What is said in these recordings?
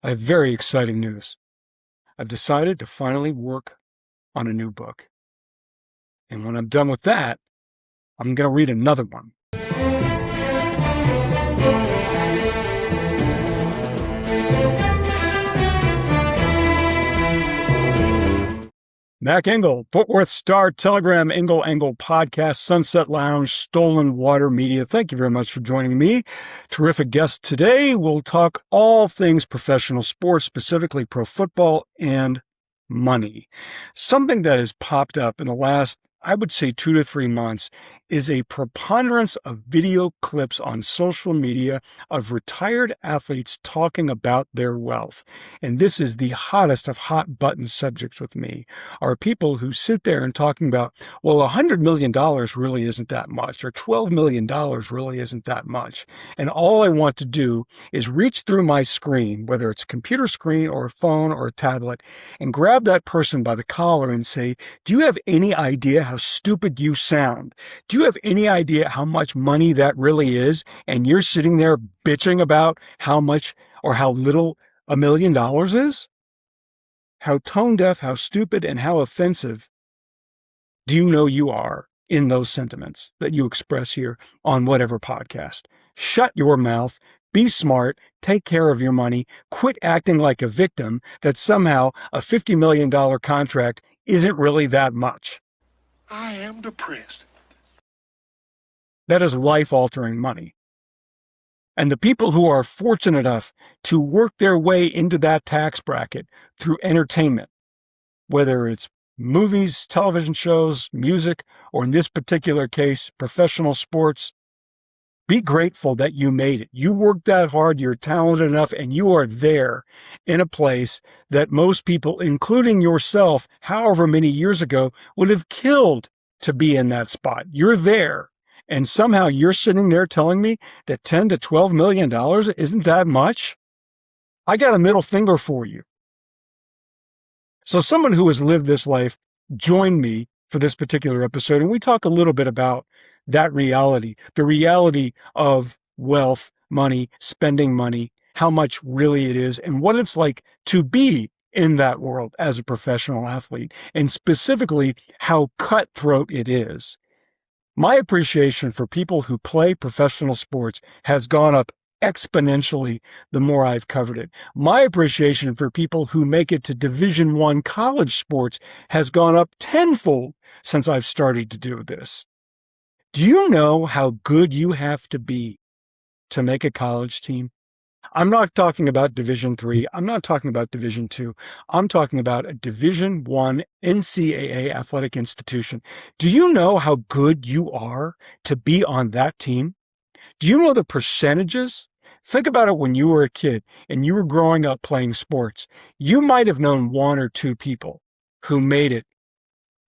I have very exciting news. I've decided to finally work on a new book. And when I'm done with that, I'm going to read another one. Mac Engel, Fort Worth Star, Telegram, Engel Podcast, Sunset Lounge, Stolen Water Media. Thank you very much for joining me. Terrific guest today. We'll talk all things professional sports, specifically pro football and money. Something that has popped up in the last, I would say, 2 to 3 months is a preponderance of video clips on social media of retired athletes talking about their wealth. And this is the hottest of hot button subjects with me, are people who sit there and talking about, well, $100 million really isn't that much, or $12 million really isn't that much. And all I want to do is reach through my screen, whether it's a computer screen or a phone or a tablet, and grab that person by the collar and say, do you have any idea how stupid you sound? Do you have any idea how much money that really is? And you're sitting there bitching about how much or how little $1 million is? How tone deaf, how stupid, and how offensive do you know you are in those sentiments that you express here on whatever podcast? Shut your mouth. Be smart. Take care of your money. Quit acting like a victim that somehow a $50 million contract isn't really that much. I am depressed. That is life-altering money. And the people who are fortunate enough to work their way into that tax bracket through entertainment, whether it's movies, television shows, music, or in this particular case, professional sports, be grateful that you made it. You worked that hard, you're talented enough, and you are there in a place that most people, including yourself, however many years ago, would have killed to be in that spot. You're there. And somehow you're sitting there telling me that $10 to $12 million isn't that much? I got a middle finger for you. So someone who has lived this life joined me for this particular episode, and we talk a little bit about that reality, the reality of wealth, money, spending money, how much really it is, and what it's like to be in that world as a professional athlete, and specifically how cutthroat it is. My appreciation for people who play professional sports has gone up exponentially the more I've covered it. My appreciation for people who make it to Division I college sports has gone up tenfold since I've started to do this. Do you know how good you have to be to make a college team? I'm not talking about Division III. I'm not talking about Division II. I'm talking about a Division I NCAA athletic institution. Do you know how good you are to be on that team? Do you know the percentages? Think about it when you were a kid and you were growing up playing sports. You might have known 1 or 2 people who made it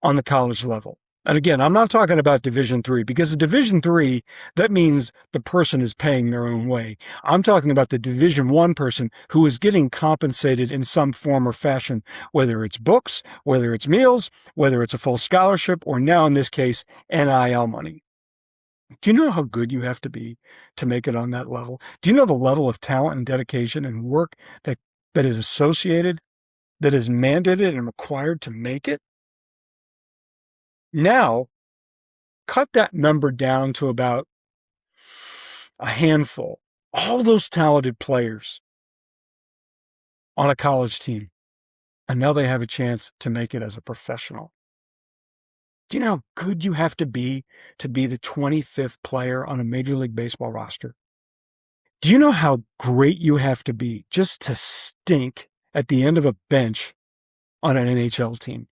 on the college level. And again, I'm not talking about Division III, because a Division III, that means the person is paying their own way. I'm talking about the Division I person who is getting compensated in some form or fashion, whether it's books, whether it's meals, whether it's a full scholarship, or now in this case, NIL money. Do you know how good you have to be to make it on that level? Do you know the level of talent and dedication and work that is associated, that is mandated and required to make it? Now, cut that number down to about a handful. All those talented players on a college team, and now they have a chance to make it as a professional. Do you know how good you have to be the 25th player on a Major League Baseball roster? Do you know how great you have to be just to stink at the end of a bench on an NHL team?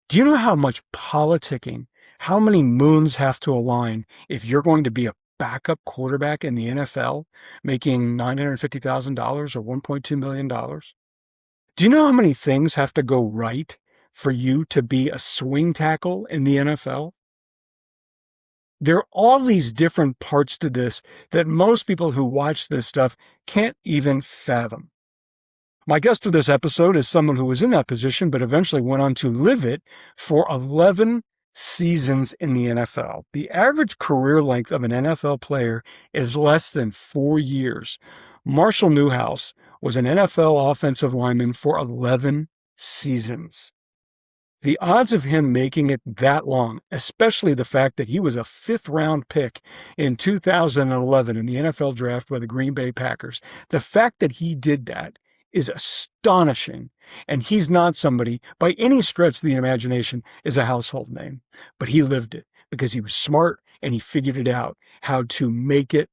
Do you know how much politicking, how many moons have to align if you're going to be a backup quarterback in the NFL making $950,000 or $1.2 million? Do you know how many things have to go right for you to be a swing tackle in the NFL? There are all these different parts to this that most people who watch this stuff can't even fathom. My guest for this episode is someone who was in that position, but eventually went on to live it for 11 seasons in the NFL. The average career length of an NFL player is less than 4 years. Marshall Newhouse was an NFL offensive lineman for 11 seasons. The odds of him making it that long, especially the fact that he was a 5th-round pick in 2011 in the NFL draft by the Green Bay Packers, the fact that he did that is astonishing. And he's not somebody, by any stretch of the imagination, is a household name. But he lived it because he was smart and he figured it out, how to make it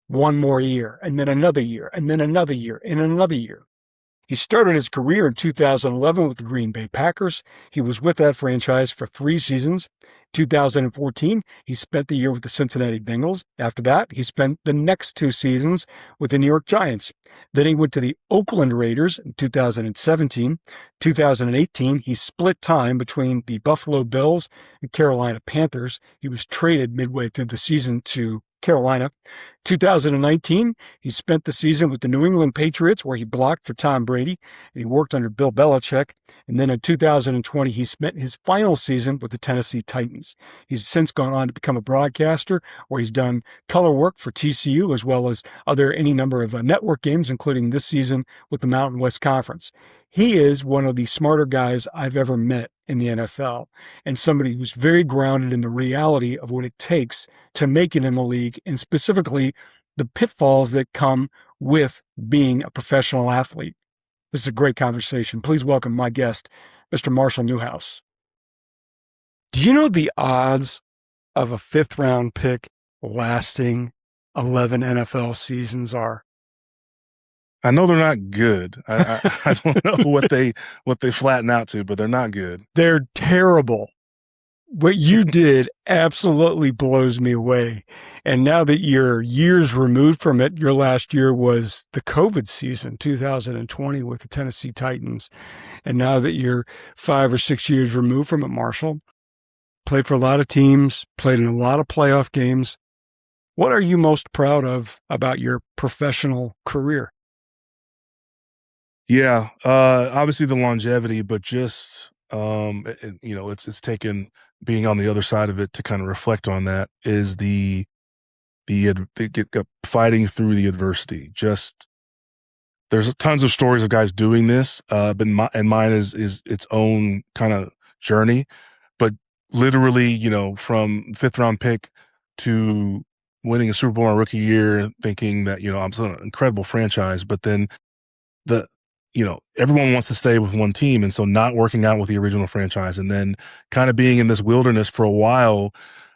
one more year, and then another year, and then another year, and another year. He started his career in 2011 with the Green Bay Packers. He was with that franchise for 3 seasons. 2014, he spent the year with the Cincinnati Bengals. After that, he spent the next 2 seasons with the New York Giants. Then he went to the Oakland Raiders in 2017. 2018, he split time between the Buffalo Bills and Carolina Panthers. He was traded midway through the season to Carolina. 2019, he spent the season with the New England Patriots, where he blocked for Tom Brady, and he worked under Bill Belichick. And then in 2020, he spent his final season with the Tennessee Titans. He's since gone on to become a broadcaster, where he's done color work for TCU, as well as any number of network games, including this season with the Mountain West Conference. He is one of the smarter guys I've ever met in the NFL, and somebody who's very grounded in the reality of what it takes to make it in the league, and specifically the pitfalls that come with being a professional athlete. This is a great conversation. Please welcome my guest, Mr. Marshall Newhouse. Do you know the odds of a 5th-round pick lasting 11 NFL seasons are? I know they're not good. I don't know what they flatten out to, but they're not good. They're terrible. What you did absolutely blows me away. And now that you're years removed from it, your last year was the COVID season, 2020 with the Tennessee Titans. And now that you're 5 or 6 years removed from it, Marshall, played for a lot of teams, played in a lot of playoff games. What are you most proud of about your professional career? Yeah, obviously the longevity, but just it's taken being on the other side of it to kind of reflect on that is the fighting through the adversity. Just there's tons of stories of guys doing this, but mine is its own kind of journey. But literally, from 5th-round pick to winning a Super Bowl my rookie year, thinking that I'm an incredible franchise, but then everyone wants to stay with one team. And so not working out with the original franchise, and then kind of being in this wilderness for a while,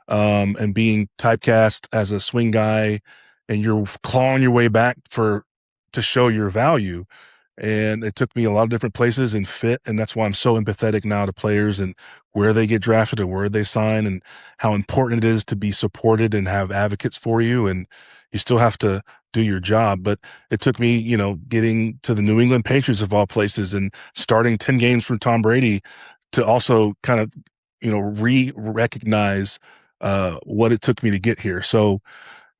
and being typecast as a swing guy, and you're clawing your way back to show your value. And it took me a lot of different places and fit. And that's why I'm so empathetic now to players and where they get drafted or where they sign, and how important it is to be supported and have advocates for you. And you still have to do your job. But it took me, getting to the New England Patriots of all places and starting 10 games from Tom Brady to also kind of, recognize what it took me to get here. So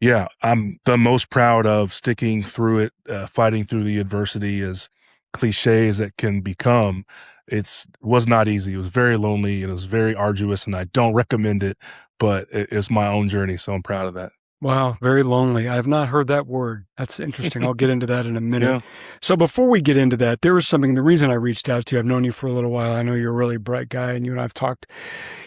yeah, I'm the most proud of sticking through it, fighting through the adversity, as cliche as it can become. It was not easy. It was very lonely and it was very arduous, and I don't recommend it, but it's my own journey. So I'm proud of that. Wow, very lonely. I have not heard that word. That's interesting. I'll get into that in a minute. Yeah. So before we get into that, there was something, the reason I reached out to you, I've known you for a little while. I know you're a really bright guy, and you and I've talked,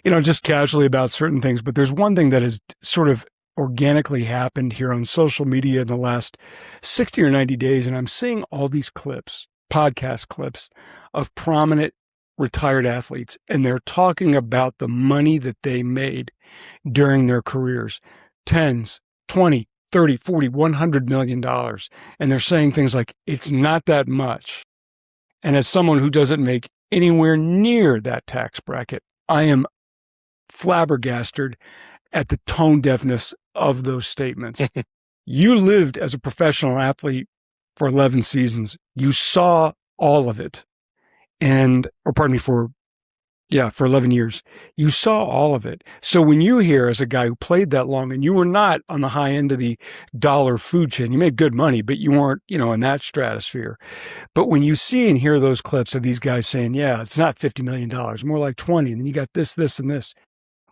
just casually about certain things, but there's one thing that has sort of organically happened here on social media in the last 60 or 90 days, and I'm seeing all these clips, podcast clips of prominent retired athletes, and they're talking about the money that they made during their careers, tens, 20, 30, 40, $100 million. And they're saying things like, it's not that much. And as someone who doesn't make anywhere near that tax bracket, I am flabbergasted at the tone deafness of those statements. You lived as a professional athlete for 11 seasons. You saw all of it. For 11 years. You saw all of it. So when you hear, as a guy who played that long, and you were not on the high end of the dollar food chain, you made good money, but you weren't, in that stratosphere. But when you see and hear those clips of these guys saying, yeah, it's not $50 million, more like 20, and then you got this, this, and this.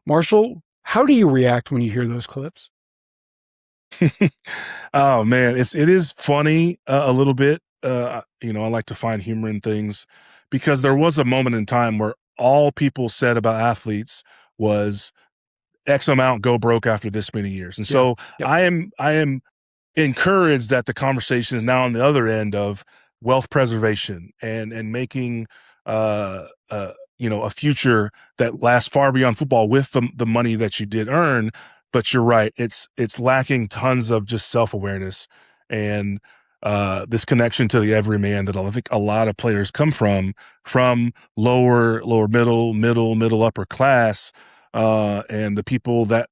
Marshall, how do you react when you hear those clips? Oh man, it is funny a little bit, I like to find humor in things, because there was a moment in time where all people said about athletes was X amount go broke after this many years. And so Yep. I am encouraged that the conversation is now on the other end of wealth preservation and making a future that lasts far beyond football with the money that you did earn. But you're right, it's lacking tons of just self-awareness and this connection to the everyman that I think a lot of players come from lower middle upper class, and the people that,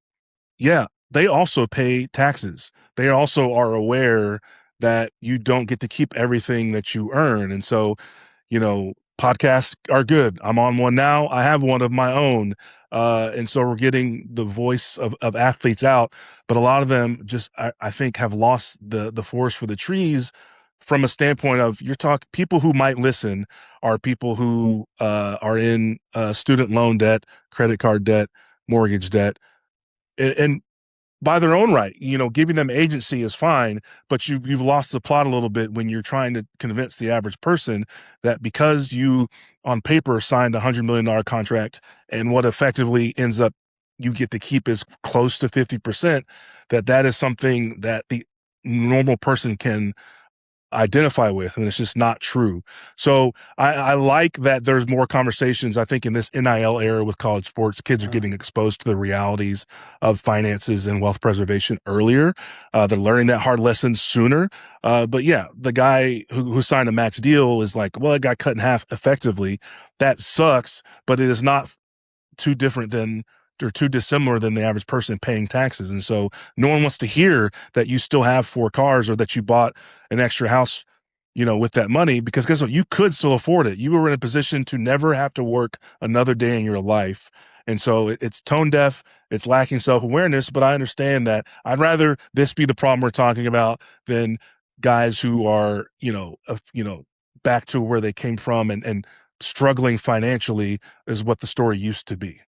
yeah, they also pay taxes. They also are aware that you don't get to keep everything that you earn. And so, podcasts are good. I'm on one now. I have one of my own. And so we're getting the voice of athletes out, but a lot of them just, I think, have lost the forest for the trees from a standpoint of people who might listen are people who are in student loan debt, credit card debt, mortgage debt, and by their own right, giving them agency is fine, but you've lost the plot a little bit when you're trying to convince the average person that because you on paper signed $100 million contract and what effectively ends up you get to keep is close to 50%, that is something that the normal person can identify with, and it's just not true. So I like that there's more conversations. I think in this NIL era with college sports, kids are getting exposed to the realities of finances and wealth preservation earlier. They're learning that hard lesson sooner. But yeah, the guy who signed a max deal is like, well, it got cut in half effectively. That sucks, but it is not too different than or too dissimilar than the average person paying taxes. And so no one wants to hear that you still have 4 cars or that you bought an extra house, with that money, because guess what? You could still afford it. You were in a position to never have to work another day in your life. And so it's tone deaf, it's lacking self-awareness, but I understand that. I'd rather this be the problem we're talking about than guys who are, back to where they came from and struggling financially is what the story used to be.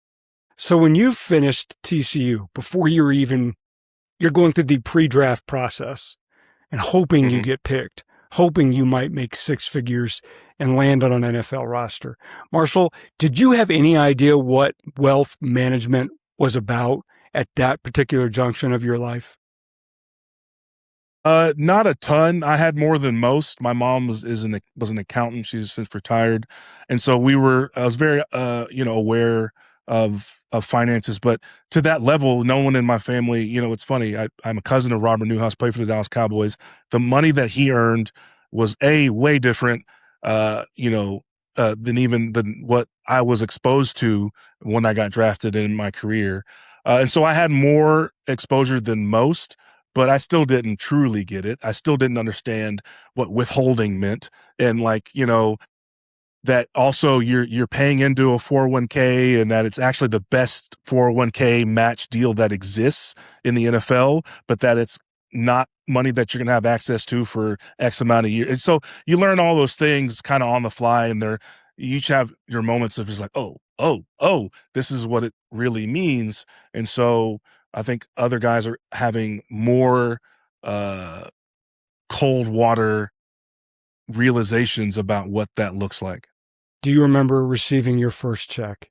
So when you finished TCU, before you're going through the pre-draft process and hoping you get picked, hoping you might make 6 figures and land on an NFL roster. Marshall, did you have any idea what wealth management was about at that particular junction of your life? Not a ton. I had more than most. My mom was an accountant. She's since retired. And so I was very, aware of finances, but to that level, no one in my family, it's funny. I'm a cousin of Robert Newhouse, played for the Dallas Cowboys. The money that he earned was way different, than what I was exposed to when I got drafted in my career. And so I had more exposure than most, but I still didn't truly get it. I still didn't understand what withholding meant. And that also you're paying into a 401k and that it's actually the best 401k match deal that exists in the NFL, but that it's not money that you're going to have access to for X amount of years. And so you learn all those things kind of on the fly, and you each have your moments of just like, oh, this is what it really means. And so I think other guys are having more cold water realizations about what that looks like. Do you remember receiving your first check?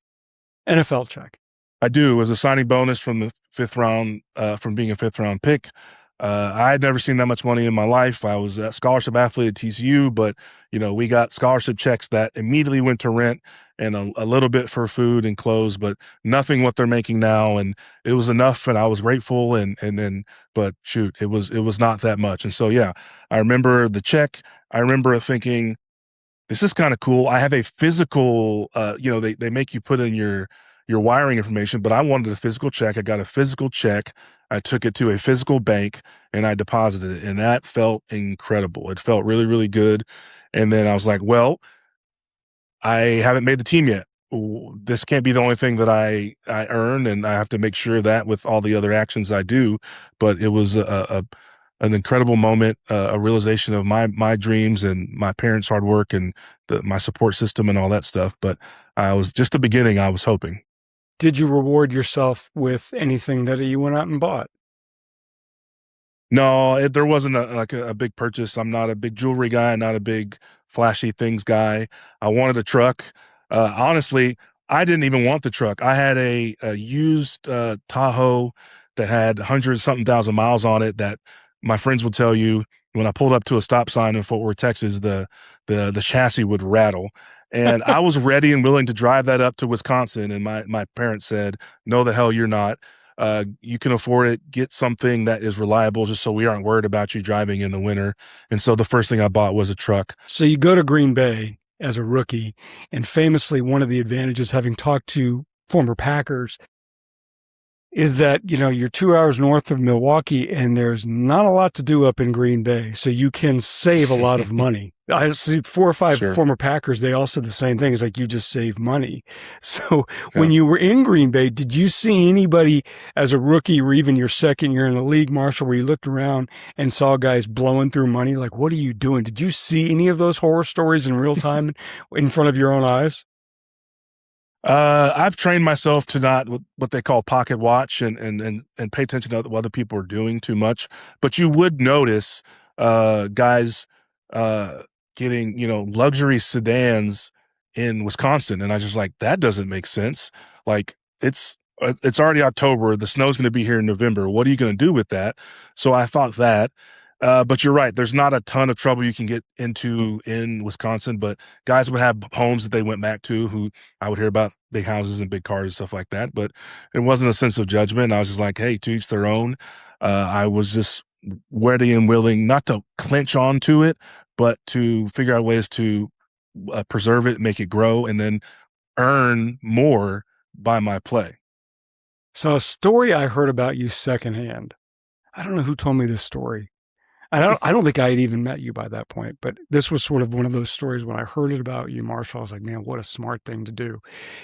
NFL check? I do. It was a signing bonus from the 5th round, from being a 5th round pick. I had never seen that much money in my life. I was a scholarship athlete at TCU, but we got scholarship checks that immediately went to rent and a little bit for food and clothes, but nothing what they're making now. And it was enough, and I was grateful. But shoot, it was not that much. And so yeah, I remember the check. I remember thinking, this is kind of cool. I have a physical, they make you put in your wiring information, but I wanted a physical check. I got a physical check. I took it to a physical bank and I deposited it. And that felt incredible. It felt really, really good. And then I was like, well, I haven't made the team yet. This can't be the only thing that I earn, and I have to make sure of that with all the other actions I do. But it was an incredible moment, a realization of my dreams and my parents' hard work and my support system and all that stuff. But I was just the beginning. I was hoping. Did you reward yourself with anything that you went out and bought? No, there wasn't a big purchase. I'm not a big jewelry guy, not a big flashy things guy. I wanted a truck. Honestly, I didn't even want the truck. I had a used Tahoe that had 100 something thousand miles on it that my friends would tell you when I pulled up to a stop sign in Fort Worth, Texas, the chassis would rattle. And I was ready and willing to drive that up to Wisconsin. And my parents said, no, the hell you're not. You can afford it. Get something that is reliable just so we aren't worried about you driving in the winter. And so the first thing I bought was a truck. So you go to Green Bay as a rookie, and famously, one of the advantages, having talked to former Packers, is that, you're 2 hours north of Milwaukee and there's not a lot to do up in Green Bay. So you can save a lot of money. I see 4 or 5 Sure. former Packers. They all said the same thing. It's like, you just save money. So Yeah. when you were in Green Bay, did you see anybody as a rookie or even your second year in the league, Marshall, where you looked around and saw guys blowing through money? Like, what are you doing? Did you see any of those horror stories in real time in front of your own eyes? I've trained myself to not what they call pocket watch and pay attention to what other people are doing too much. But you would notice guys uh, getting luxury sedans in Wisconsin, and I just like that doesn't make sense. Like it's already October, the snow's going to be here in November. What are you going to do with that? So I thought that. But you're right. There's not a ton of trouble you can get into in Wisconsin, but guys would have homes that they went back to who I would hear about big houses and big cars and stuff like that. But it wasn't a sense of judgment. I was just like, hey, to each their own. I was just ready and willing not to clinch onto it, but to figure out ways to preserve it, make it grow, and then earn more by my play. So a story I heard about you secondhand. I don't know who told me this story. I don't think I had even met you by that point, but this was sort of one of those stories when I heard it about you, Marshall. I was like, man, what a smart thing to do,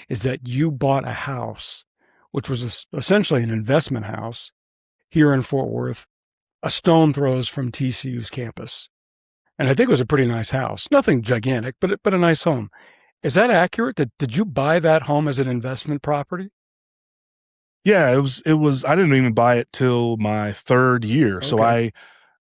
is that you bought a house, which was essentially an investment house here in Fort Worth, a stone throws from TCU's campus. And I think it was a pretty nice house. Nothing gigantic, but a nice home. Is that accurate? Did you buy that home as an investment property? Yeah, it was I didn't even buy it till my third year. So Okay.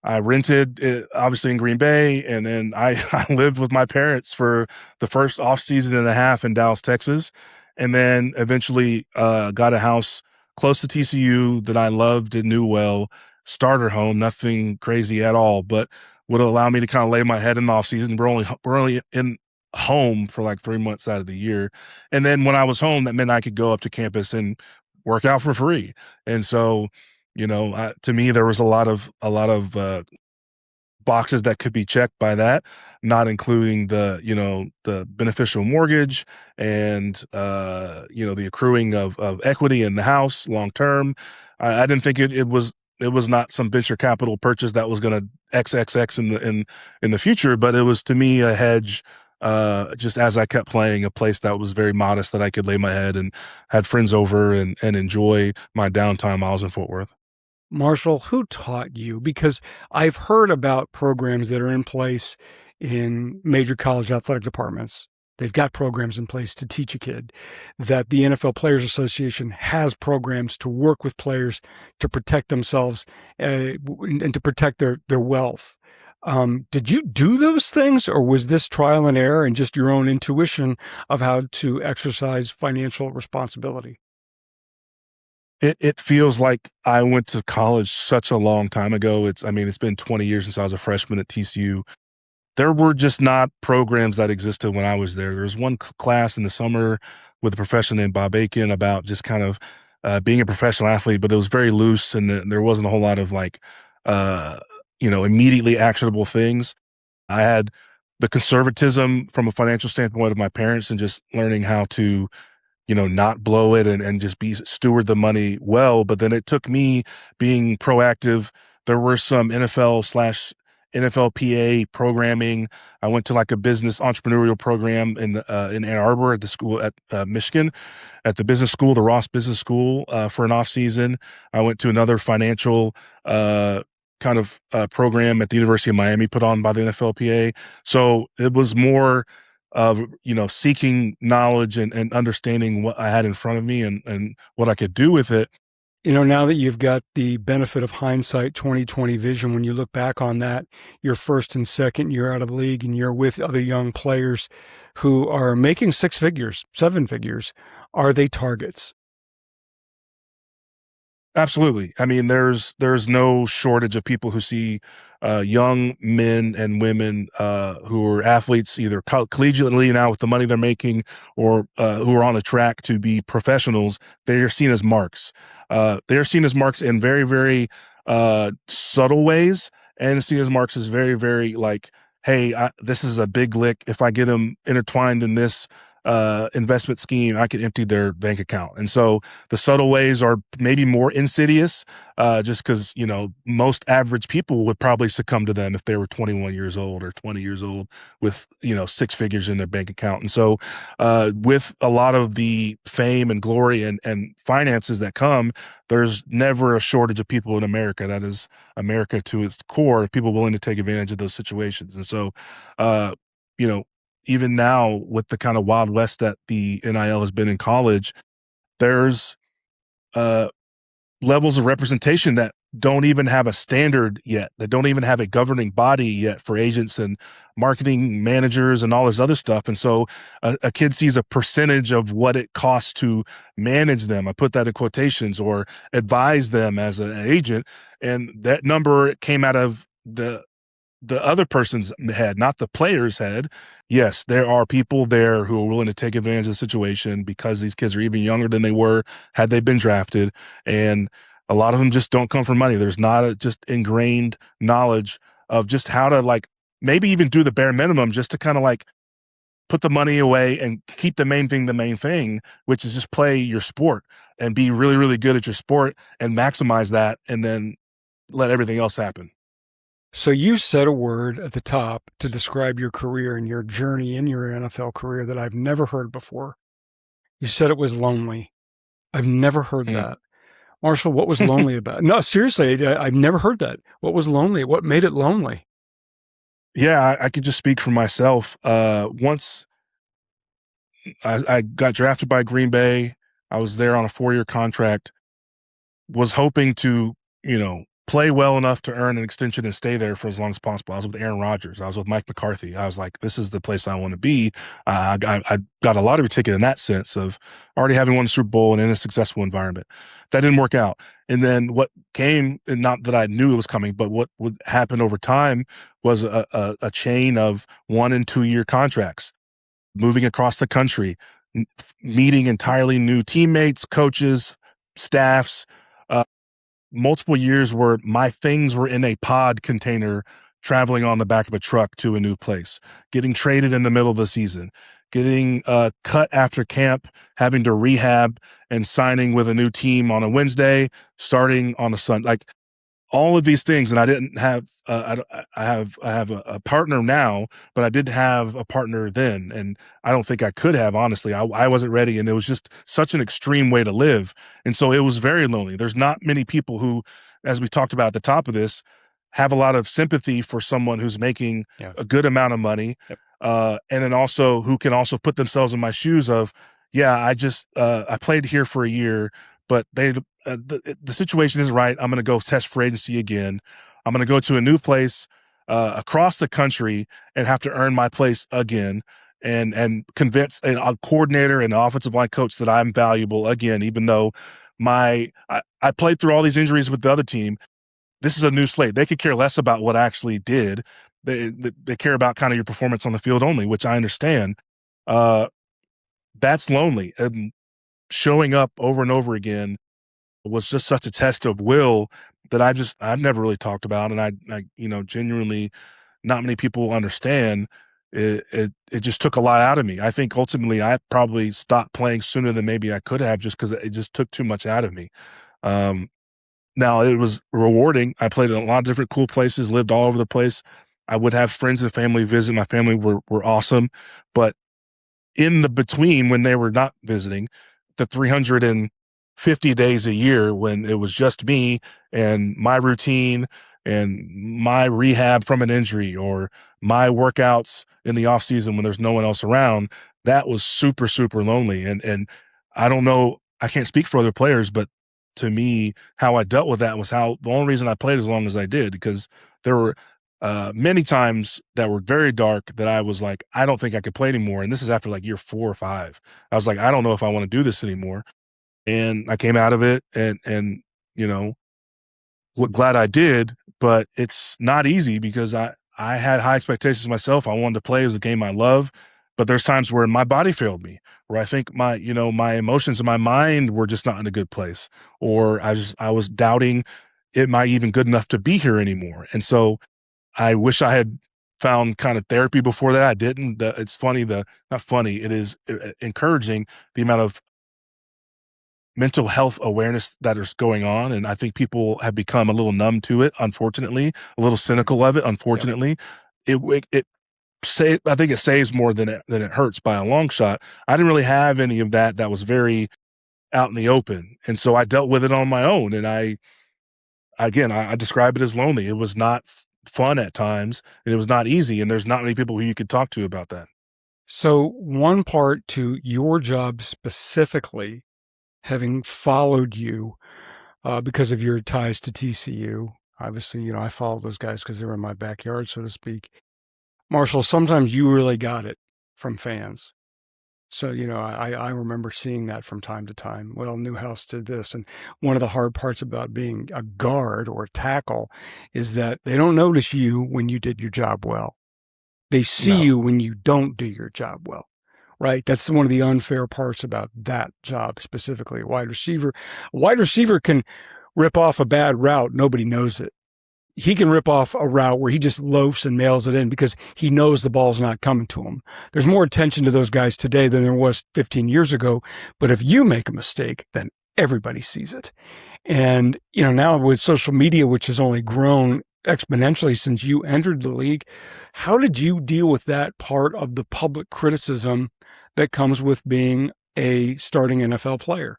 I rented it, obviously in Green Bay, and then I lived with my parents for the first off season and a half in Dallas, Texas, and then eventually got a house close to TCU that I loved and knew well, starter home, nothing crazy at all, but would allow me to kind of lay my head in the off season. We're only in home for like 3 months out of the year, and then when I was home, that meant I could go up to campus and work out for free, and so to me, there was a lot of boxes that could be checked by that, not including the beneficial mortgage and the accruing of equity in the house long term. I didn't think it was not some venture capital purchase that was going to XXX in the future, but it was to me a hedge. Just as I kept playing, a place that was very modest that I could lay my head and had friends over and enjoy my downtime while I was in Fort Worth. Marshall, who taught you? Because I've heard about programs that are in place in major college athletic departments. They've got programs in place to teach a kid, that the NFL Players Association has programs to work with players to protect themselves and to protect their wealth. Did you do those things, or was this trial and error and just your own intuition of how to exercise financial responsibility? It feels like I went to college such a long time ago. It's been 20 years since I was a freshman at TCU. There were just not programs that existed when I was there. There was one class in the summer with a professor named Bob Aiken about just kind of being a professional athlete, but it was very loose and there wasn't a whole lot of uh, immediately actionable things. I had the conservatism from a financial standpoint of my parents and just learning how to not blow it and just steward the money well. But then it took me being proactive. There were some NFL/NFLPA programming. I went to like a business entrepreneurial program in Ann Arbor at the school at Michigan, at the business school, the Ross Business School, for an off season. I went to another financial kind of program at the University of Miami put on by the NFLPA. So it was more of seeking knowledge and understanding what I had in front of me and what I could do with it. Now that you've got the benefit of hindsight 2020 vision, when you look back on that, your first and second year out of the league and you're with other young players who are making 6 figures, 7 figures, are they targets? Absolutely. I mean, there's no shortage of people who see young men and women who are athletes, either collegiately now with the money they're making, or who are on the track to be professionals. They are seen as marks. They are seen as marks in very, very subtle ways, and seen as marks as very, very like, hey, this is a big lick. If I get them intertwined in this investment scheme, I could empty their bank account. And so the subtle ways are maybe more insidious, just because, most average people would probably succumb to them if they were 21 years old or 20 years old with, 6 figures in their bank account. And so with a lot of the fame and glory and finances that come, there's never a shortage of people in America. That is America to its core, people willing to take advantage of those situations. And so, even now with the kind of Wild West that the NIL has been in college, there's levels of representation that don't even have a standard yet, that don't even have a governing body yet for agents and marketing managers and all this other stuff. And so a kid sees a percentage of what it costs to manage them. I put that in quotations, or advise them as an agent. And that number came out of the other person's head, not the player's head. Yes, there are people there who are willing to take advantage of the situation because these kids are even younger than they were had they been drafted. And a lot of them just don't come from money. There's not a just ingrained knowledge of just how to maybe even do the bare minimum just to kind of put the money away and keep the main thing, which is just play your sport and be really, really good at your sport and maximize that, and then let everything else happen. So you said a word at the top to describe your career and your journey in your NFL career that I've never heard before. You said it was lonely. I've never heard that. Marshall, what was lonely about it? No, seriously, I've never heard that. What was lonely? What made it lonely? Yeah, I could just speak for myself. Once I got drafted by Green Bay, I was there on a 4-year contract, was hoping to, play well enough to earn an extension and stay there for as long as possible. I was with Aaron Rodgers. I was with Mike McCarthy. I was like, this is the place I want to be. I got a lottery ticket in that sense of already having won a Super Bowl and in a successful environment. That didn't work out. And then what came, and not that I knew it was coming, but what would happen over time was a chain of 1 and 2 year contracts, moving across the country, meeting entirely new teammates, coaches, staffs, multiple years where my things were in a pod container traveling on the back of a truck to a new place, getting traded in the middle of the season, getting cut after camp, having to rehab, and signing with a new team on a Wednesday, starting on a Sunday. All of these things. And I didn't have, I have a partner now, but I didn't have a partner then. And I don't think I could have, honestly. I wasn't ready. And it was just such an extreme way to live. And so it was very lonely. There's not many people who, as we talked about at the top of this, have a lot of sympathy for someone who's making a good amount of money. Yep. And then also who can also put themselves in my shoes of, I played here for a year, but the situation isn't right. I'm going to go test for agency again. I'm going to go to a new place across the country and have to earn my place again, and convince a coordinator and an offensive line coach that I'm valuable again, even though I played through all these injuries with the other team. This is a new slate. They could care less about what I actually did. They care about kind of your performance on the field only, which I understand. That's lonely. And showing up over and over again was just such a test of will that I've never really talked about. And I genuinely, not many people understand. It just took a lot out of me. I think ultimately I probably stopped playing sooner than maybe I could have, just because it just took too much out of me. Now it was rewarding. I played in a lot of different cool places, lived all over the place. I would have friends and family visit. My family were awesome, but in the between, when they were not visiting, the 350 days a year when it was just me and my routine and my rehab from an injury, or my workouts in the off season when there's no one else around, that was super, super lonely. And I don't know, I can't speak for other players, but to me, how I dealt with that was the only reason I played as long as I did, because there were many times that were very dark that I was like, I don't think I could play anymore. And this is after like year 4 or 5. I was like, I don't know if I want to do this anymore. And I came out of it and, you know, glad I did, but it's not easy because I had high expectations myself. I wanted to play. It was a game I love, but there's times where my body failed me, where I think my emotions and my mind were just not in a good place, or I was doubting, am I even good enough to be here anymore? And so I wish I had found kind of therapy before that. I didn't. It's funny, not funny, it is encouraging the amount of mental health awareness that is going on. And I think people have become a little numb to it, unfortunately, a little cynical of it, unfortunately. Yep. I think it saves more than it hurts by a long shot. I didn't really have any of that. That was very out in the open. And so I dealt with it on my own. And I describe it as lonely. It was not fun at times, and it was not easy. And there's not many people who you could talk to about that. So one part to your job specifically, having followed you because of your ties to TCU, obviously, I followed those guys because they were in my backyard, so to speak. Marshall, sometimes you really got it from fans. So, I remember seeing that from time to time. Well, Newhouse did this. And one of the hard parts about being a guard or a tackle is that they don't notice you when you did your job well. They see you when you don't do your job well, right? That's one of the unfair parts about that job specifically. A wide receiver can rip off a bad route. Nobody knows it. He can rip off a route where he just loafs and mails it in because he knows the ball's not coming to him. There's more attention to those guys today than there was 15 years ago. But if you make a mistake, then everybody sees it. And, now with social media, which has only grown exponentially since you entered the league, how did you deal with that part of the public criticism that comes with being a starting NFL player?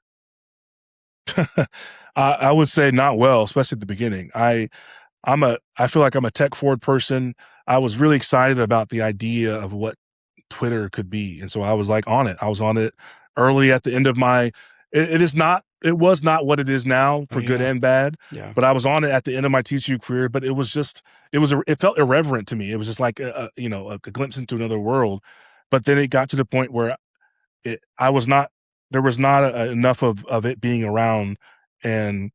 I would say not well, especially at the beginning. I feel like I'm a tech forward person. I was really excited about the idea of what Twitter could be. And so I was like on it. I was on it early at the end of it was not what it is now for good and bad. Yeah. But I was on it at the end of my TCU career, but it felt irreverent to me. It was just like a glimpse into another world. But then it got to the point where there was not enough of it being around, and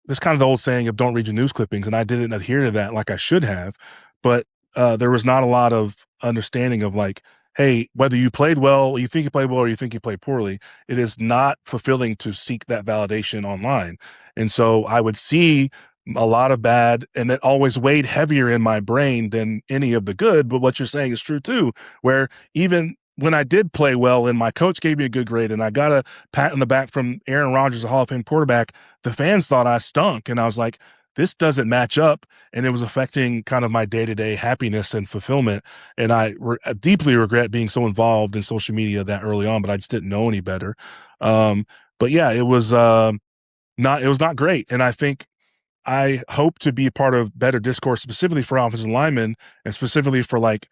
there's kind of the old saying of don't read your news clippings, and I didn't adhere to that like I should have. But there was not a lot of understanding of like, hey, whether you played well, you think you played well, or you think you played poorly, it is not fulfilling to seek that validation online. And so I would see a lot of bad, and that always weighed heavier in my brain than any of the good. But what you're saying is true too, where even when I did play well and my coach gave me a good grade and I got a pat on the back from Aaron Rodgers, a Hall of Fame quarterback, the fans thought I stunk. And I was like, this doesn't match up. And it was affecting kind of my day-to-day happiness and fulfillment. And I deeply regret being so involved in social media that early on, but I just didn't know any better. But yeah, it was not great. And I think I hope to be a part of better discourse, specifically for offensive linemen and specifically for like,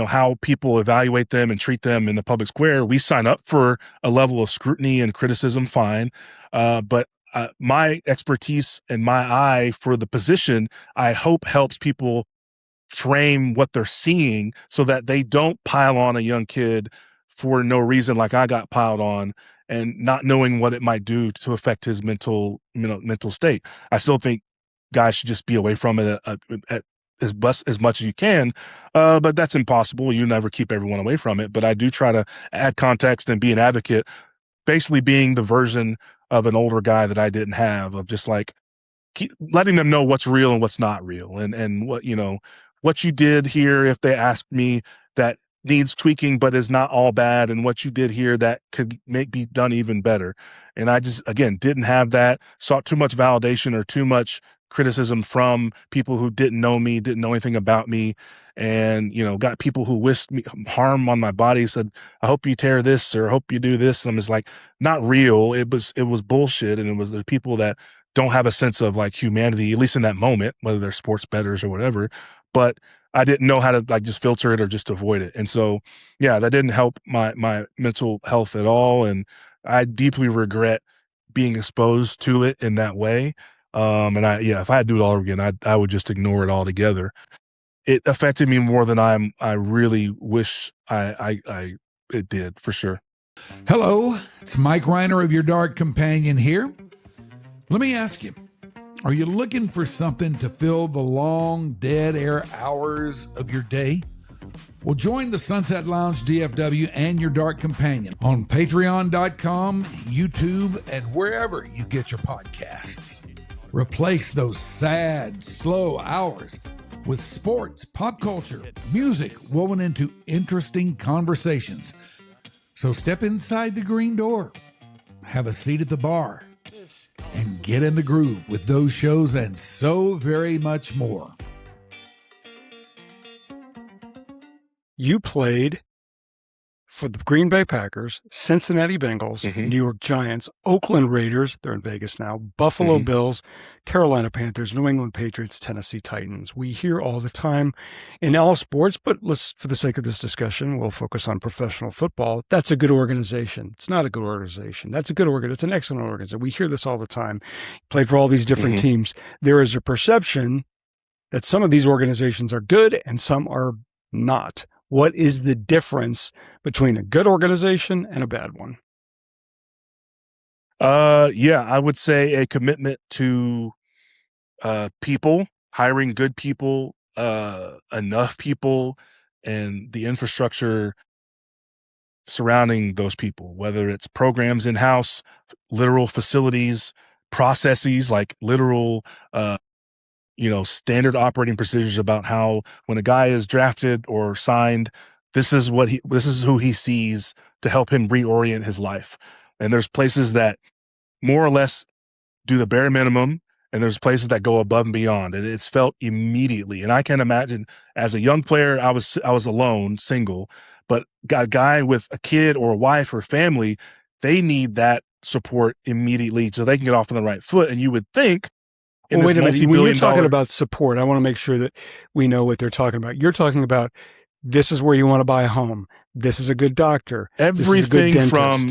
how people evaluate them and treat them in the public square. We sign up for a level of scrutiny and criticism, fine. But my expertise and my eye for the position, I hope helps people frame what they're seeing so that they don't pile on a young kid for no reason like I got piled on and not knowing what it might do to affect his mental state. I still think guys should just be away from it at as much as you can, but that's impossible. You never keep everyone away from it. But I do try to add context and be an advocate, basically being the version of an older guy that I didn't have, of just like letting them know what's real and what's not real, and what you did here, if they ask me, that needs tweaking but is not all bad, and what you did here that could be done even better. And I just, again, didn't have that, sought too much validation or too much criticism from people who didn't know me, didn't know anything about me, and got people who wished me harm on my body, said, I hope you tear this or I hope you do this. And I'm just like, not real. It was bullshit. And it was the people that don't have a sense of like humanity, at least in that moment, whether they're sports bettors or whatever. But I didn't know how to like just filter it or just avoid it. And so, yeah, that didn't help my mental health at all. And I deeply regret being exposed to it in that way. And if I had to do it all over again, I would just ignore it altogether. It affected me more than I really wish it did, for sure. Hello, it's Mike Reiner of Your Dark Companion here. Let me ask you, are you looking for something to fill the long dead air hours of your day? Well, join the Sunset Lounge DFW and Your Dark Companion on patreon.com, YouTube, and wherever you get your podcasts. Replace those sad, slow hours with sports, pop culture, music woven into interesting conversations. So step inside the green door, have a seat at the bar, and get in the groove with those shows and so very much more. You played for the Green Bay Packers, Cincinnati Bengals, New York Giants, Oakland Raiders, they're in Vegas now, Buffalo Bills, Carolina Panthers, New England Patriots, Tennessee Titans. We hear all the time in all sports, but for the sake of this discussion, we'll focus on professional football. That's a good organization. It's not a good organization. That's a good organization. It's an excellent organization. We hear this all the time. Played for all these different teams. There is a perception that some of these organizations are good and some are not. What is the difference between a good organization and a bad one? I would say a commitment to people, hiring good people, enough people, and the infrastructure surrounding those people, whether it's programs in-house, literal facilities, processes like literal standard operating procedures about how when a guy is drafted or signed, this is who he sees to help him reorient his life. And there's places that more or less do the bare minimum, and there's places that go above and beyond. And it's felt immediately. And I can imagine as a young player, I was alone, single, but a guy with a kid or a wife or family, they need that support immediately so they can get off on the right foot. And you would think, well, wait a minute. When you're talking about support, I want to make sure that we know what they're talking about. You're talking about this is where you want to buy a home. This is a good doctor. Everything from,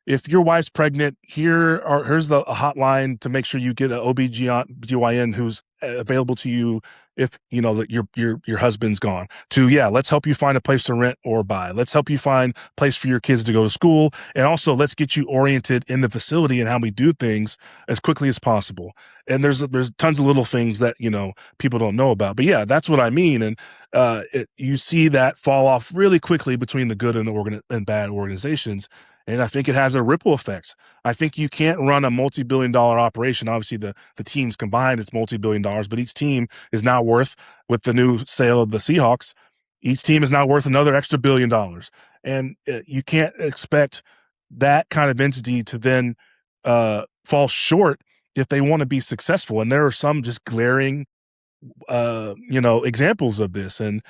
if your wife's pregnant, here's the hotline to make sure you get an OBGYN who's available to you if you know that your husband's gone. To let's help you find a place to rent or buy. Let's help you find a place for your kids to go to school, and also let's get you oriented in the facility and how we do things as quickly as possible. And there's tons of little things that people don't know about. But that's what I mean. And you see that fall off really quickly between the good and bad organizations. And I think it has a ripple effect. I think you can't run a multi-billion-dollar operation. Obviously, the teams combined, it's multi-billion dollars, but each team is now worth, with the new sale of the Seahawks, each team is now worth another extra $1 billion. And you can't expect that kind of entity to then fall short if they want to be successful. And there are some just glaring, examples of this. And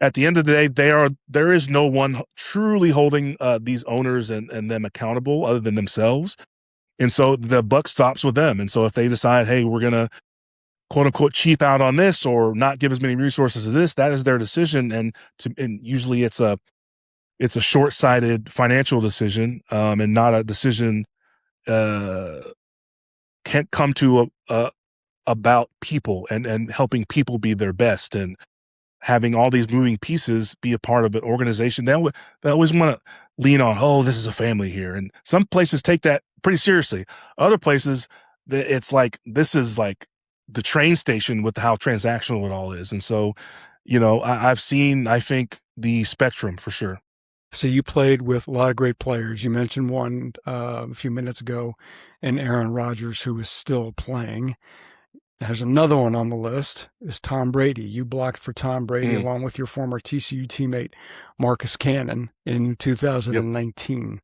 at the end of the day, there is no one truly holding these owners and them accountable other than themselves. And so the buck stops with them. And so if they decide, hey, we're going to quote unquote cheap out on this or not give as many resources as this, that is their decision. And usually it's a short-sighted financial decision and not a decision can't come to about people and helping people be their best. And having all these moving pieces be a part of an organization, they always want to lean on, this is a family here. And some places take that pretty seriously. Other places, it's like, this is like the train station with how transactional it all is. And so, I've seen, I think, the spectrum for sure. So you played with a lot of great players. You mentioned one a few minutes ago, and Aaron Rodgers, who is still playing. There's another one on the list is Tom Brady. You blocked for Tom Brady along with your former TCU teammate, Marcus Cannon, in 2019. Yep.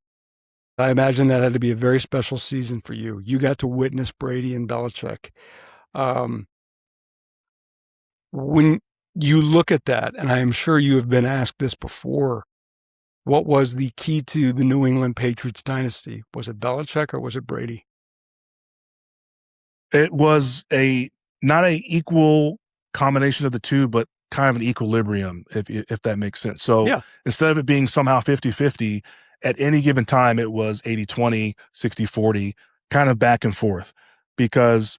I imagine that had to be a very special season for you. You got to witness Brady and Belichick. When you look at that, and I am sure you have been asked this before, what was the key to the New England Patriots dynasty? Was it Belichick or was it Brady? It was not a equal combination of the two, but kind of an equilibrium, if that makes sense. So instead of it being somehow 50-50, at any given time, it was 80-20, 60-40, kind of back and forth because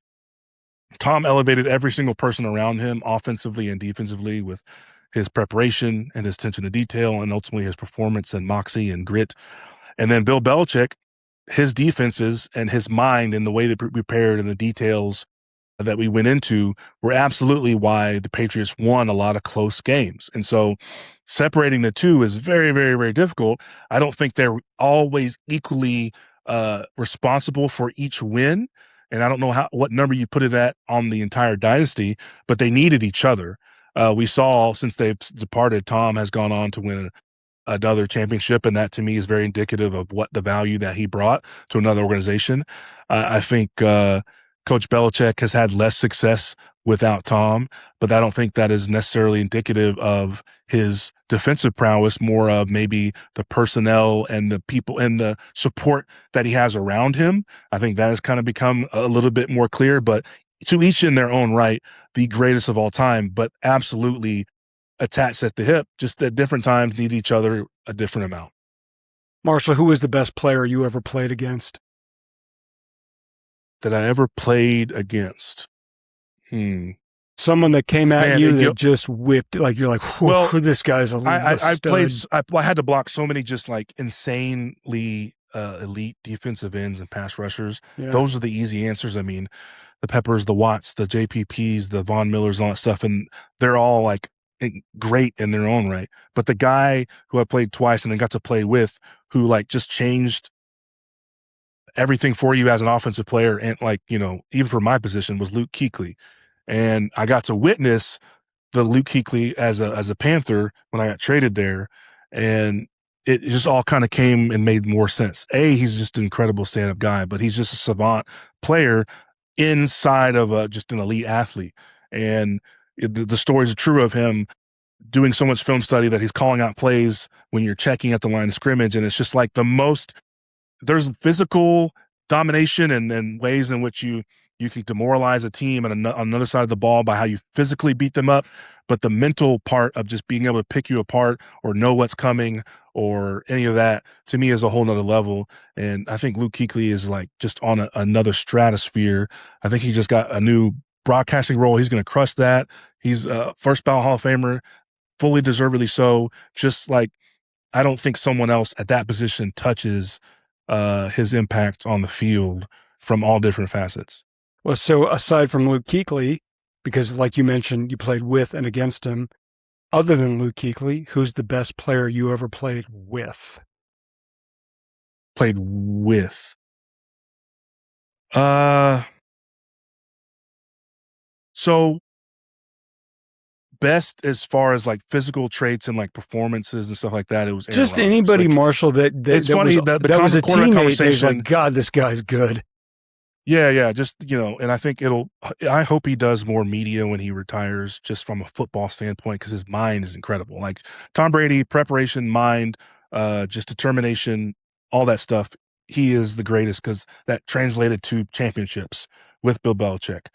Tom elevated every single person around him offensively and defensively with his preparation and his attention to detail and ultimately his performance and moxie and grit. And then Bill Belichick, his defenses and his mind and the way they prepared and the details that we went into were absolutely why the Patriots won a lot of close games. And so separating the two is very, very, very difficult. I don't think they're always equally responsible for each win. And I don't know what number you put it at on the entire dynasty, but they needed each other. We saw since they've departed, Tom has gone on to win another championship, and that to me is very indicative of what the value that he brought to another organization. I think Coach Belichick has had less success without Tom, but I don't think that is necessarily indicative of his defensive prowess, more of maybe the personnel and the people and the support that he has around him. I think that has kind of become a little bit more clear, but to each in their own right, the greatest of all time, but absolutely attached at the hip, just at different times need each other a different amount. Marshall, who was the best player you ever played against? That I ever played against? Someone that came at you that just whipped, like you're like, well, this guy's a I had to block so many just like insanely elite defensive ends and pass rushers. Yeah. Those are the easy answers. I mean, the Peppers, the Watts, the JPPs, the Von Millers, all that stuff, and they're all like great in their own right. But the guy who I played twice and then got to play with, who like just changed everything for you as an offensive player, and like, you know, even for my position, was Luke Kuechly. And I got to witness the Luke Kuechly as a Panther when I got traded there. And it just all kind of came and made more sense. He's just an incredible stand-up guy, but he's just a savant player inside of just an elite athlete. And the stories are true of him doing so much film study that he's calling out plays when you're checking at the line of scrimmage. And it's just like there's physical domination and ways in which you can demoralize a team on another side of the ball by how you physically beat them up. But the mental part of just being able to pick you apart or know what's coming or any of that, to me, is a whole nother level. And I think Luke Kuechly is like just on another stratosphere. I think he just got a new broadcasting role. He's going to crush that. He's a first ballot Hall of Famer, fully deservedly so. Just like, I don't think someone else at that position touches his impact on the field from all different facets. Well, so aside from Luke Kuechly, because like you mentioned, you played with and against him, other than Luke Kuechly, who's the best player you ever played with? Played with? So best as far as like physical traits and like performances and stuff like that, it was Aaron just Rodgers. Anybody, like, Marshall, that it's funny that was a teammate. He's like, God, this guy's good. Yeah. Just, you know, and I think I hope he does more media when he retires, just from a football standpoint, because his mind is incredible. Like Tom Brady, preparation, mind, just determination, all that stuff. He is the greatest because that translated to championships with Bill Belichick.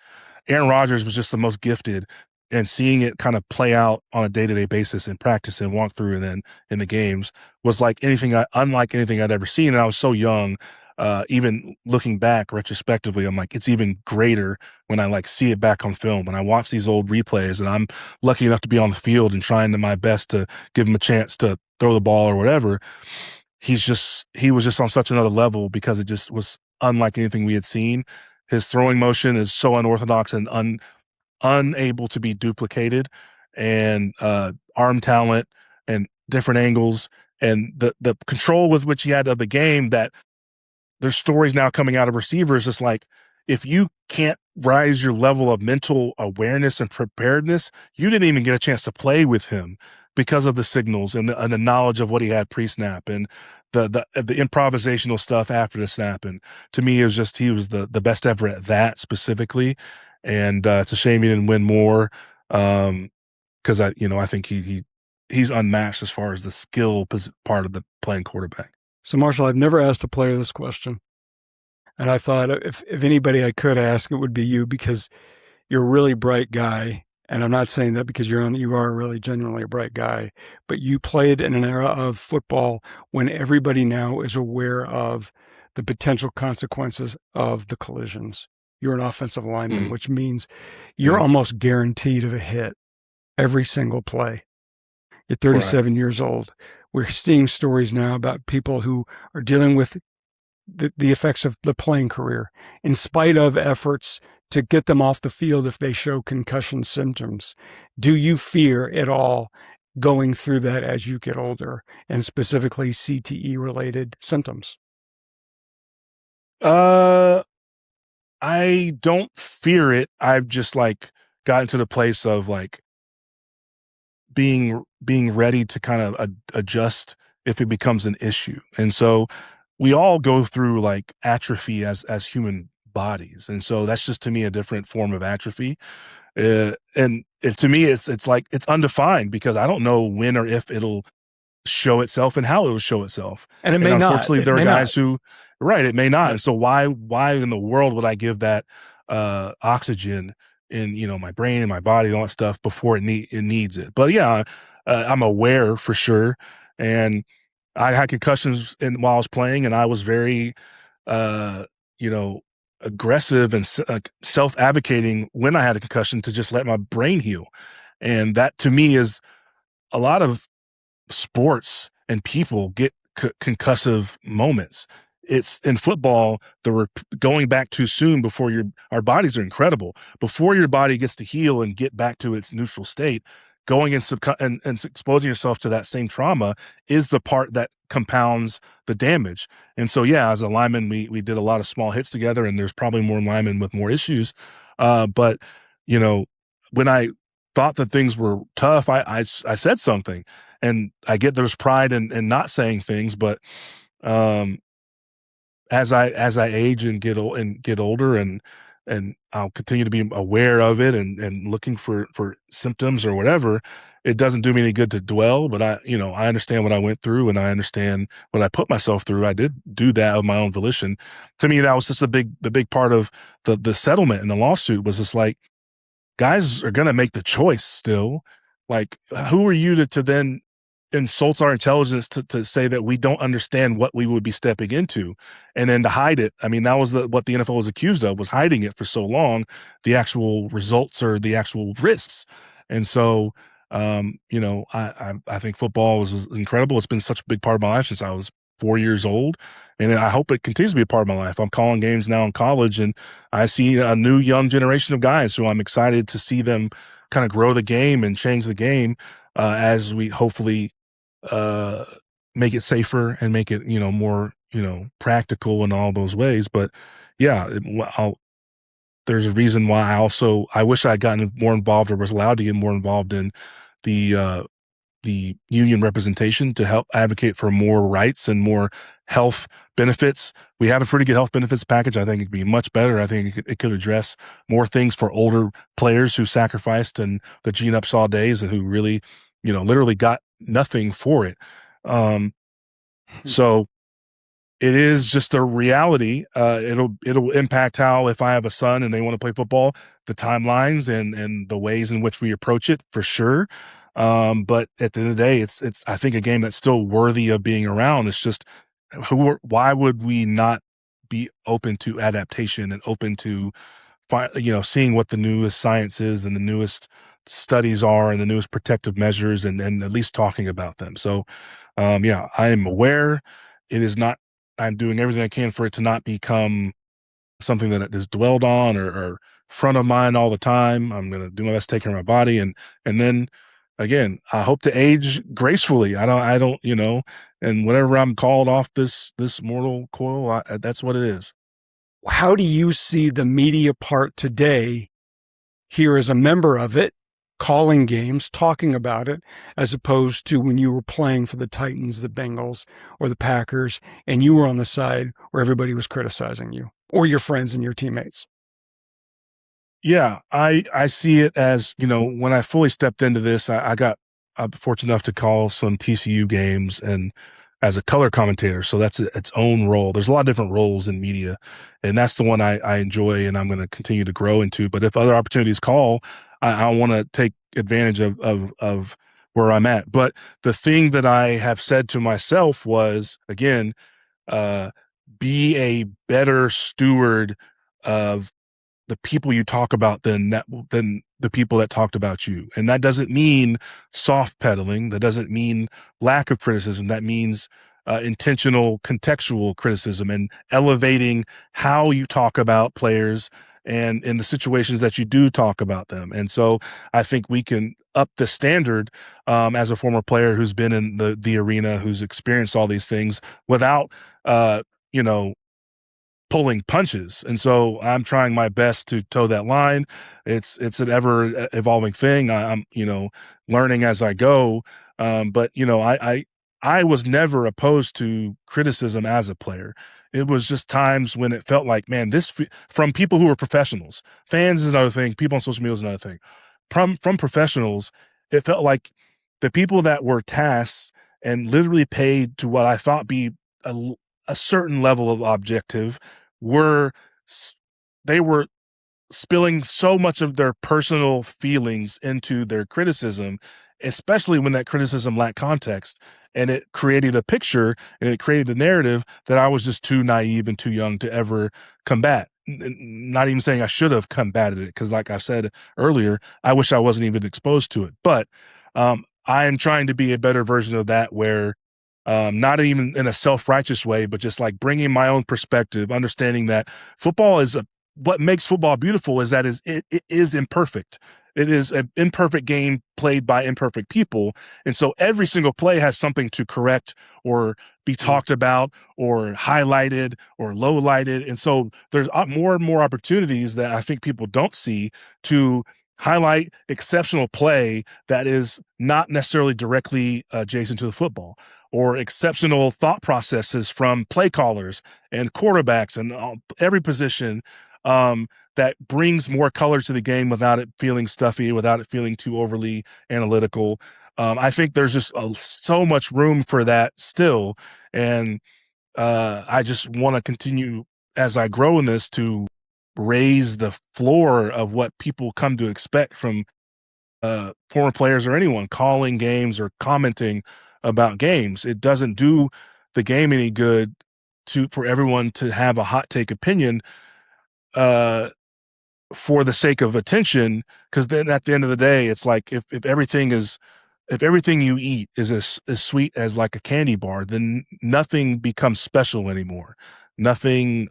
Aaron Rodgers was just the most gifted, and seeing it kind of play out on a day-to-day basis in practice and walk through and then in the games was like unlike anything I'd ever seen. And I was so young. Even looking back retrospectively, I'm like, it's even greater when I like see it back on film. When I watch these old replays and I'm lucky enough to be on the field and trying to my best to give him a chance to throw the ball or whatever, he was just on such another level because it just was unlike anything we had seen. His throwing motion is so unorthodox and unable to be duplicated, and arm talent and different angles and the control with which he had of the game, that there's stories now coming out of receivers. It's like, if you can't rise your level of mental awareness and preparedness, you didn't even get a chance to play with him because of the signals and the knowledge of what he had pre-snap and the improvisational stuff after the snap. And to me, it was just, he was the best ever at that specifically. And it's a shame he didn't win more, because I think he's unmatched as far as the skill part of the playing quarterback. So, Marshall, I've never asked a player this question, and I thought if anybody I could ask, it would be you, because you're a really bright guy, and I'm not saying that because you are really genuinely a bright guy, but you played in an era of football when everybody now is aware of the potential consequences of the collisions. You're an offensive lineman, which means you're almost guaranteed of a hit every single play. You're 37 years old. We're seeing stories now about people who are dealing with the effects of the playing career in spite of efforts to get them off the field if they show concussion symptoms. Do you fear at all going through that as you get older, and specifically CTE-related symptoms? I don't fear it. I've just gotten to the place of being ready to kind of adjust if it becomes an issue. And so we all go through atrophy as human bodies. And so that's just to me a different form of atrophy. To me, it's undefined because I don't know when or if it'll show itself and how it will show itself. And it may not. Unfortunately, there are guys who, it may not. And so why in the world would I give that oxygen in my brain and my body and all that stuff before it needs it? But yeah, I'm aware for sure. And I had concussions while I was playing, and I was very, aggressive and self-advocating when I had a concussion to just let my brain heal. And that to me is a lot of sports and people get concussive moments. It's in football, going back too soon before our bodies are incredible. Before your body gets to heal and get back to its neutral state, going and exposing yourself to that same trauma is the part that compounds the damage. And so, yeah, as a lineman, we did a lot of small hits together, and there's probably more linemen with more issues. But when I thought that things were tough, I said something, and I get there's pride in not saying things, but as I age and get older, and I'll continue to be aware of it and looking for symptoms or whatever, it doesn't do me any good to dwell. But I understand what I went through, and I understand what I put myself through. I did do that of my own volition. To me, that was just the big part of the settlement and the lawsuit was just guys are going to make the choice still. Who are you to then insult our intelligence to say that we don't understand what we would be stepping into, and then to hide it? I mean, that was what the NFL was accused of, was hiding it for so long, the actual results or the actual risks. And so, I think football was incredible. It's been such a big part of my life since I was 4 years old. And I hope it continues to be a part of my life. I'm calling games now in college, and I see a new young generation of guys who I'm excited to see them kind of grow the game and change the game as we hopefully make it safer and make it, more, practical in all those ways. But yeah, there's a reason why I wish I'd gotten more involved or was allowed to get more involved in the union representation to help advocate for more rights and more health benefits. We have a pretty good health benefits package. I think it could be much better. I think it could address more things for older players who sacrificed in the Gene Upshaw days and who really, literally got nothing for it. So it is just a reality. It'll impact how, if I have a son and they want to play football, the timelines and the ways in which we approach it for sure. But at the end of the day, it's I think a game that's still worthy of being around. It's just why would we not be open to adaptation and open to seeing what the newest science is and the newest studies are and the newest protective measures and at least talking about them. So I am aware. It is not, I'm doing everything I can for it to not become something that is dwelled on or front of mind all the time. I'm going to do my best to take care of my body. And then again, I hope to age gracefully. I don't, and whatever I'm called off this mortal coil, that's what it is. How do you see the media part today here as a member of it, calling games, talking about it, as opposed to when you were playing for the Titans, the Bengals, or the Packers, and you were on the side where everybody was criticizing you or your friends and your teammates? Yeah, I see it as, when I fully stepped into this, I'm fortunate enough to call some TCU games and as a color commentator. So that's its own role. There's a lot of different roles in media, and that's the one I enjoy and I'm going to continue to grow into. But if other opportunities call, I want to take advantage of where I'm at. But the thing that I have said to myself was, again, be a better steward of the people you talk about than the people that talked about you. And that doesn't mean soft pedaling. That doesn't mean lack of criticism. That means intentional contextual criticism and elevating how you talk about players and in the situations that you do talk about them. And so I think we can up the standard as a former player who's been in the arena, who's experienced all these things without, pulling punches. And so I'm trying my best to toe that line. It's an ever evolving thing. I'm learning as I go. But I was never opposed to criticism as a player. It was just times when it felt like, man, from people who were professionals. Fans is another thing. People on social media is another thing. From professionals, it felt like the people that were tasked and literally paid to what I thought be a certain level of objective they were spilling so much of their personal feelings into their criticism, especially when that criticism lacked context. And it created a picture and it created a narrative that I was just too naive and too young to ever combat. Not even saying I should have combated it, because like I said earlier, I wish I wasn't even exposed to it. But I am trying to be a better version of that, where not even in a self-righteous way, but just like bringing my own perspective, understanding that football is what makes football beautiful is that it is imperfect. It is an imperfect game played by imperfect people. And so every single play has something to correct or be talked about or highlighted or lowlighted. And so there's more and more opportunities that I think people don't see to highlight exceptional play that is not necessarily directly adjacent to the football, or exceptional thought processes from play callers and quarterbacks and every position that brings more color to the game without it feeling stuffy, without it feeling too overly analytical. I think there's just so much room for that still. And I just want to continue as I grow in this to raise the floor of what people come to expect from former players or anyone calling games or commenting about games. It doesn't do the game any good for everyone to have a hot take opinion for the sake of attention, because then at the end of the day, it's like if everything you eat is as sweet as like a candy bar, then nothing becomes special anymore. Nothing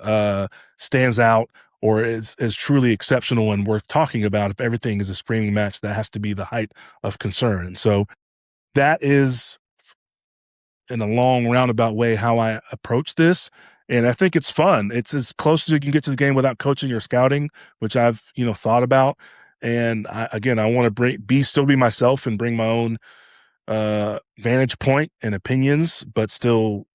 stands out or is truly exceptional and worth talking about. If everything is a screaming match, that has to be the height of concern. And so that is, in a long roundabout way, how I approach this. And I think it's fun. It's as close as you can get to the game without coaching or scouting, which I've, thought about. And I want to still be myself and bring my own vantage point and opinions, but still,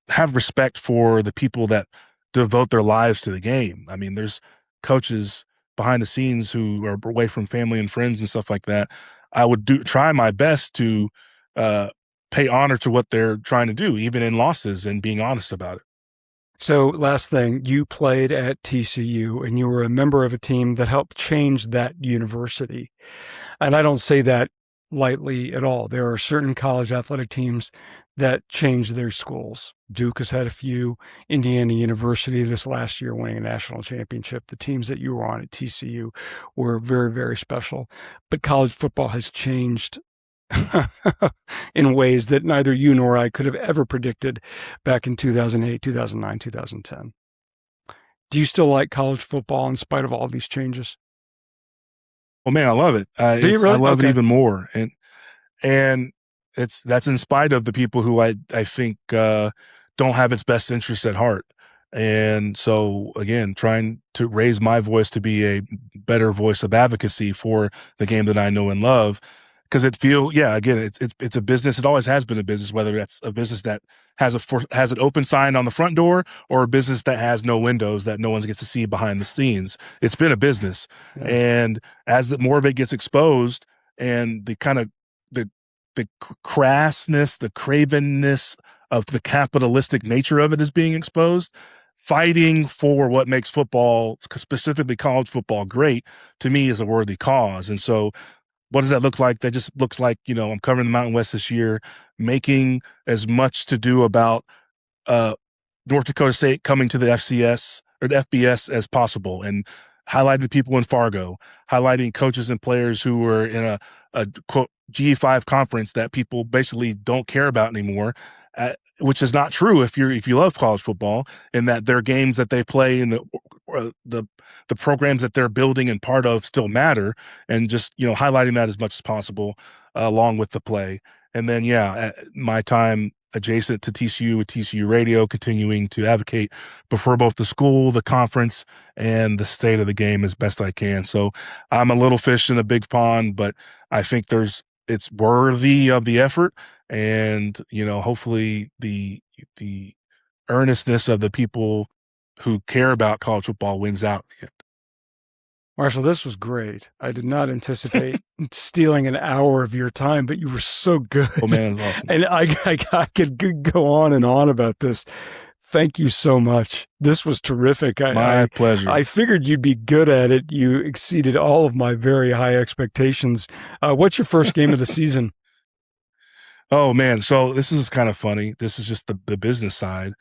have respect for the people that devote their lives to the game. I mean, there's coaches behind the scenes who are away from family and friends and stuff like that. I would try my best to pay honor to what they're trying to do, even in losses, and being honest about it. So last thing, you played at TCU and you were a member of a team that helped change that university. And I don't say that lightly at all. There are certain college athletic teams that change their schools. Duke has had a few. Indiana University this last year winning a national championship. The teams that you were on at TCU were very, very special. But college football has changed in ways that neither you nor I could have ever predicted back in 2008, 2009, 2010. Do you still like college football in spite of all these changes? Oh man, I love it. Do you really? I love it even more. And that's in spite of the people who I think don't have its best interests at heart. And so again, trying to raise my voice to be a better voice of advocacy for the game that I know and love. Because it's a business. It always has been a business, whether that's a business that has an open sign on the front door or a business that has no windows that no one gets to see behind the scenes. It's been a business. Yeah. And as more of it gets exposed and the kind of the crassness, the cravenness of the capitalistic nature of it is being exposed, fighting for what makes football, specifically college football, great, to me is a worthy cause. And so what does that look like? That just looks like, I'm covering the Mountain West this year, making as much to do about North Dakota State coming to the FCS or the FBS as possible, and highlighting people in Fargo, highlighting coaches and players who were in a quote G5 conference that people basically don't care about anymore, which is not true if you love college football, and that their games that they play and the programs that they're building and part of still matter, and just highlighting that as much as possible along with the play. And then my time adjacent to TCU with TCU Radio, continuing to advocate for both the school, the conference, and the state of the game as best I can. So I'm a little fish in a big pond, but I think it's worthy of the effort, and hopefully the earnestness of the people who care about college football wins out. Marshall, this was great. I did not anticipate stealing an hour of your time, but you were so good. Oh man, that's awesome. And I could go on and on about this. Thank you so much. This was terrific. My pleasure. I figured you'd be good at it. You exceeded all of my very high expectations. What's your first game of the season? Oh man, so this is kind of funny. This is just the business side.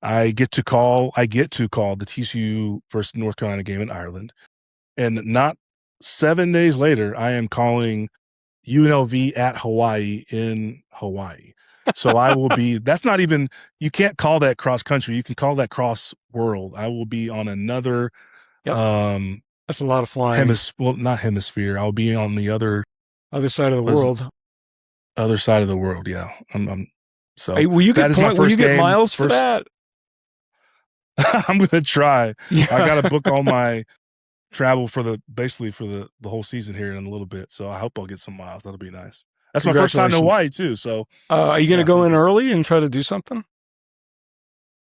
I get to call the TCU versus North Carolina game in Ireland. And not 7 days later, I am calling UNLV at Hawaii in Hawaii. So I will be, that's not even, you can't call that cross country. You can call that cross world. I will be on another, that's a lot of flying. Not hemisphere. I'll be on the other side of the world. Other side of the world. Yeah. So hey, will you get miles for that? I'm going to try. Yeah. I got to book all my travel for the whole season here in a little bit. So I hope I'll get some miles. That'll be nice. That's my first time in Hawaii too. So are you going to go in early and try to do something?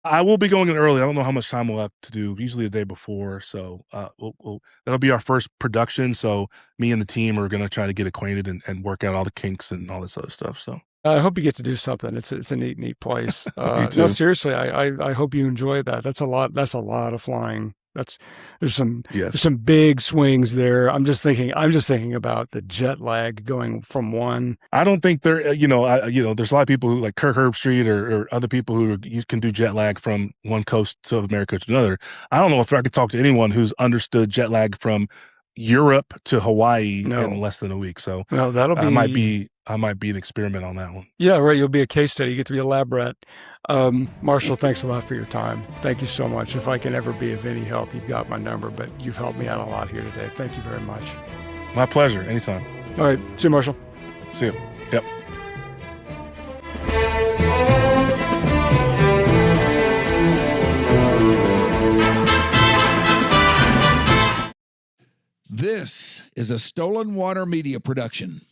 I will be going in early. I don't know how much time we'll have to do, usually the day before. So that'll be our first production. So me and the team are going to try to get acquainted and work out all the kinks and all this other stuff. So I hope you get to do something. It's a neat place. Me too. No, seriously, I hope you enjoy that. That's a lot of flying. There's some big swings there. I'm just thinking about the jet lag going from one. I don't think there, there's a lot of people who like Kirk Herbstreit or other people who you can do jet lag from one coast of America to another. I don't know if I could talk to anyone who's understood jet lag from Europe to Hawaii in less than a week. So that'll be, I might be an experiment on that one. Yeah, right. You'll be a case study. You get to be a lab rat. Marshall, thanks a lot for your time. Thank you so much. If I can ever be of any help, you've got my number, but you've helped me out a lot here today. Thank you very much. My pleasure. Anytime. All right. See you, Marshall. See you. Yep. This is a Stolen Water Media production.